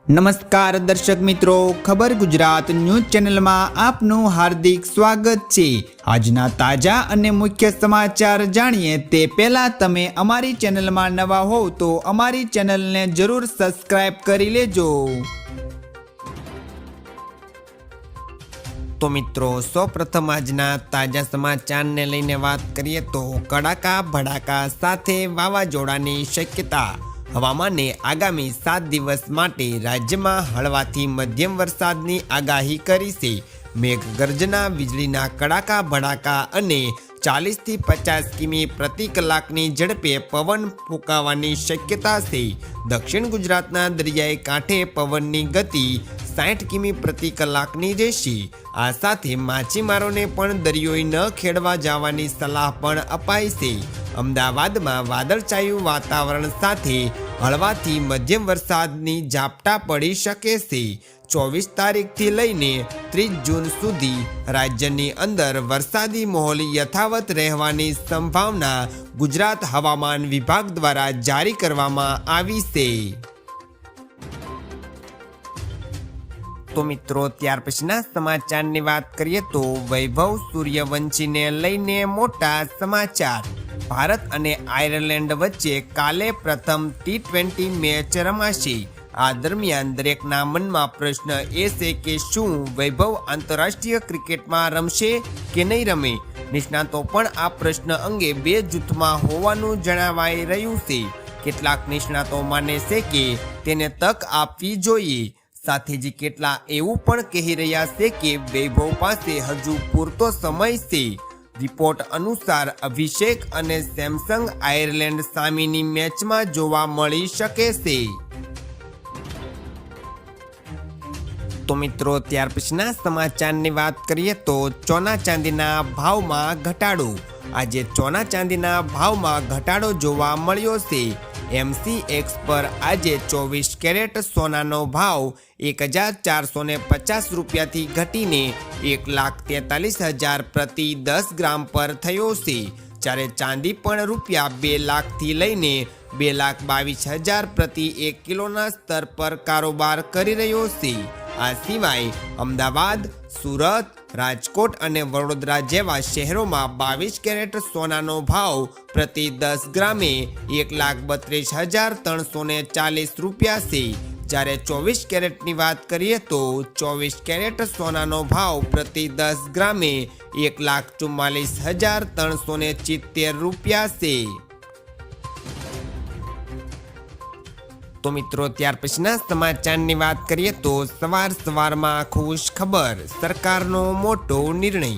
નમસ્કાર દર્શક મિત્રો, ખબર ગુજરાત ન્યૂઝ ચેનલમાં આપનું હાર્દિક સ્વાગત છે। આજના તાજા અને મુખ્ય સમાચાર જાણીએ તે પહેલા તમે અમારી ચેનલમાં નવા હોવ તો અમારી ચેનલને જરૂર સબસ્ક્રાઇબ કરી લેજો। તો મિત્રો, સૌપ્રથમ આજના તાજા સમાચારને લઈને વાત કરીએ તો કડાકા ભડાકા સાથે વાવાઝોડાની શક્યતા। હવામાને આગામી 7 દિવસ માટે રાજ્યમાં હળવાથી મધ્યમ વરસાદની આગાહી કરી છે। મેઘગર્જના, વીજળીના કડાકા ભડાકા અને 40 થી 50 કિમી પ્રતિ કલાકની ઝડપે પવન ફૂંકાવાની શક્યતા છે। દક્ષિણ ગુજરાતના દરિયાઈ કાંઠે પવનની ગતિ 60 કિમી પ્રતિ કલાકની રહેશે। આ સાથે માછીમારોને પણ દરિયો ન ખેડવા જવાની સલાહ પણ અપાઈ છે। અમદાવાદમાં વાદળછાયું વાતાવરણ સાથે હળવાથી મધ્યમ વરસાદની ઝાપટા પડી શકે છે। 24 તારીખથી લઈને 30 જૂન સુધી રાજ્યની અંદર વરસાદી માહોલ યથાવત રહેવાની સંભાવના ગુજરાત હવામાન વિભાગ દ્વારા જારી કરવામાં આવી છે। તો મિત્રો, ત્યાર પછીના સમાચારની વાત કરીએ તો વૈભવ સૂર્યવંશીને લઈને મોટા સમાચાર। ભારત અને આયર્લેન્ડ વચ્ચે કાલે પ્રથમ T20 મેચ રમાશે। આ દરમિયાન દરેકના મનમાં પ્રશ્ન એ છે કે શું વૈભવ આંતરરાષ્ટ્રીય ક્રિકેટમાં રમશે કે નહીં રમે। નિષ્ણાતો પણ આ પ્રશ્ન અંગે બે જૂથમાં હોવાનું જણાવાઈ રહ્યું છે। કેટલાક નિષ્ણાતો માને છે કે તેને તક આપવી જોઈએ, સાથે જ કેટલા એવું પણ કહી રહ્યા છે કે વૈભવ પાસે હજુ પૂરતો સમય છે। રિપોર્ટ અનુસાર અભિષેક અને સેમસંગ આયર્લેન્ડ સામેની મેચમાં જોવા મળી શકે છે। તો મિત્રો, ત્યાર પછીના સમાચારની વાત કરીએ તો સોના ચાંદીના ભાવમાં ઘટાડો। આજે સોના ચાંદીના ભાવમાં ઘટાડો જોવા મળ્યો છે। MCX પર આજે 24 કેરેટ સોનાનો ભાવ 1450 રૂપિયાથી ઘટીને 1,43,000 પ્રતિ 10 ગ્રામ પર થયો છે। જ્યારે ચાંદી પણ રૂપિયા 2 લાખથી લઈને 2,22,000 પ્રતિ 1 કિલોના સ્તર પર કારોબાર કરી રહ્યો છે। આ સિવાય અમદાવાદ, સુરત, રાજકોટ અને વડોદરા જેવા શહેરોમાં 22 કેરેટ સોનાનો ભાવ પ્રતિ 10 ગ્રામે 1,32,340 રૂપિયા છે। જ્યારે 24 કેરેટની વાત કરીએ તો 24 કેરેટ સોનાનો ભાવ પ્રતિ 10 ગ્રામે 1,44,370 રૂપિયા છે। તો મિત્રો, ત્યાર પછીના સમાચારની વાત કરીએ તો સવારમાં ખુશ ખબર, સરકારનો મોટો નિર્ણય।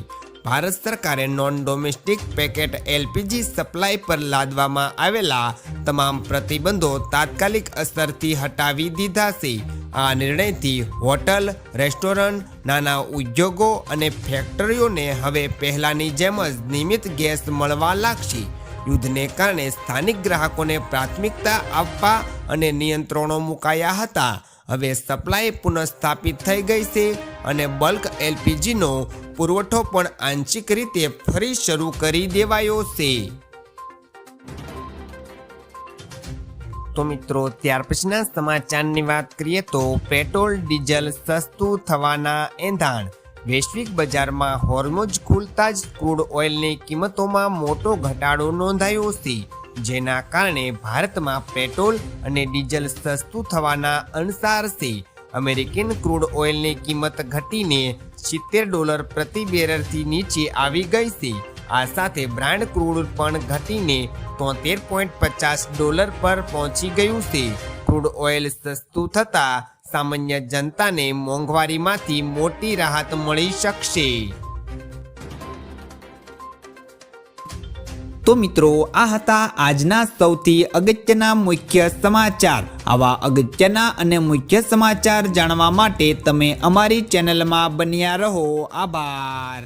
ભારત સરકારે non domestic packet LPG supply પર લાદવામાં આવેલા તમામ પ્રતિબંધો તાત્કાલિક અસરથી હટાવી દીધા છે। આ નિર્ણયથી હોટલ, રેસ્ટોરન્ટ, નાના ઉદ્યોગો અને ફેક્ટરીઓને હવે પહેલાની જેમ જ નિયમિત ગેસ મળવા લાગશે। યુદ્ધને કારણે સ્થાનિક ગ્રાહકોને પ્રાથમિકતા આપવા અને નિયંત્રણો મુકાયા હતા। હવે સપ્લાય પુનઃસ્થાપિત થઈ ગઈ છે અને બલ્ક LPGનો પુરવઠો પણ આંશિક રીતે ફરી શરૂ કરી દેવાયો છે। તો મિત્રો, ત્યાર પછીના સમાચારની વાત કરીએ તો પેટ્રોલ ડીઝલ સસ્તું થવાના એંધાણ। વૈશ્વિક બજારમાં હોર્મુઝ ખુલતા જ ક્રૂડ ઓઇલની કિંમતોમાં મોટો ઘટાડો નોંધાયો છે, જેના કારણે ભારતમાં પેટ્રોલ અને ડીઝલ સસ્તું થવાના અણસાર છે। અમેરિકન ક્રૂડ ઓઇલની કિંમત ઘટીને $70 પ્રતિ બેરલથી નીચે આવી ગઈ છે। આ સાથે બ્રાન્ડ ક્રૂડ પણ ઘટીને $73.50 પર પહોંચી ગયું છે। ક્રૂડ ઓઇલ સસ્તું થતાં સામાન્ય જનતાને મોંઘવારીમાંથી મોટી રાહત મળી શકશે। તો મિત્રો, આ હતા આજના સૌથી અગત્યના મુખ્ય સમાચાર। આવા અગત્યના અને મુખ્ય સમાચાર જાણવા માટે તમે અમારી ચેનલમાં બન્યા રહો। આભાર।